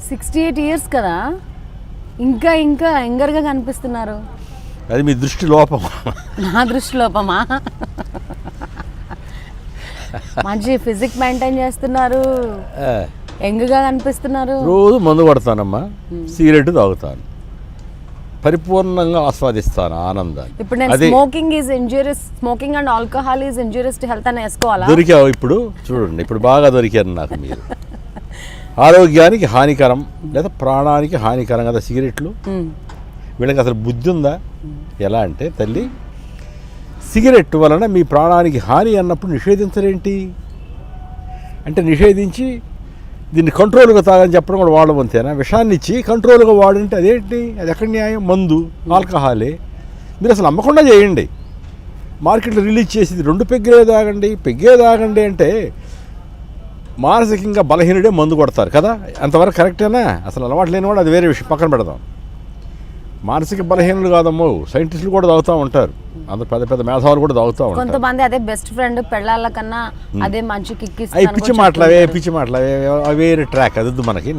68 years కదా, ఇంకా ఇంకా యంగర్గా కనిపిస్తున్నారు. అది మీ దృష్టి లోపం. నా దృష్టి లోపమా? మంచి ఫిజిక్ మెయింటైన్ చేస్తున్నారు, యంగ్గా కనిపిస్తున్నారు. రోజు మందు కొడతానమ్మా, సిగరెట్ తాగుతాను, పరిపూర్ణంగా ఆస్వాదిస్తాను ఆనందాన్ని. ఇప్పుడు నేను smoking is injurious, smoking and alcohol is injurious to health అని వేసుకోవాలా? దొరికావు ఇప్పుడు, చూడండి ఇప్పుడు బాగా దొరికారు నాకు మీరు. ఆరోగ్యానికి హానికరం లేదా ప్రాణానికి హానికరం కదా సిగరెట్లు. వీళ్ళకి అసలు బుద్ధి ఉందా? ఎలా అంటే తల్లి, సిగరెట్ వలన మీ ప్రాణానికి హాని అన్నప్పుడు నిషేధించరేంటి అంటే, నిషేధించి దీన్ని కంట్రోల్గా తాగని చెప్పడం కూడా వాడడం అంతేనా? విషాన్ని ఇచ్చి కంట్రోల్గా వాడంటే అదేంటి? అది ఎక్కడ న్యాయం? మందు, ఆల్కహాలే. మీరు అసలు అమ్మకుండా చేయండి, మార్కెట్లో రిలీజ్ చేసేది 2 పెగ్గే తాగండి అంటే మానసికంగా బలహీనుడే మందు కొడతారు కదా, అంతవరకు కరెక్టేనా? అసలు అలవాటు లేని వాడు అది వేరే విషయం, పక్కన పెడదాం. మానసిక బలహీనులు కాదమ్మో, సైంటిస్టులు కూడా తాగుతూ ఉంటారు, అందరు పెద్ద పెద్ద మేధావులు కూడా తాగుతూ ఉంటారు. కొంతమంది అదే బెస్ట్ ఫ్రెండ్, పెళ్ళాల కన్నా అదే మంచి కిక్ పిచ్చి మాటలు అవే వేరే ట్రాక్, అది మనకి.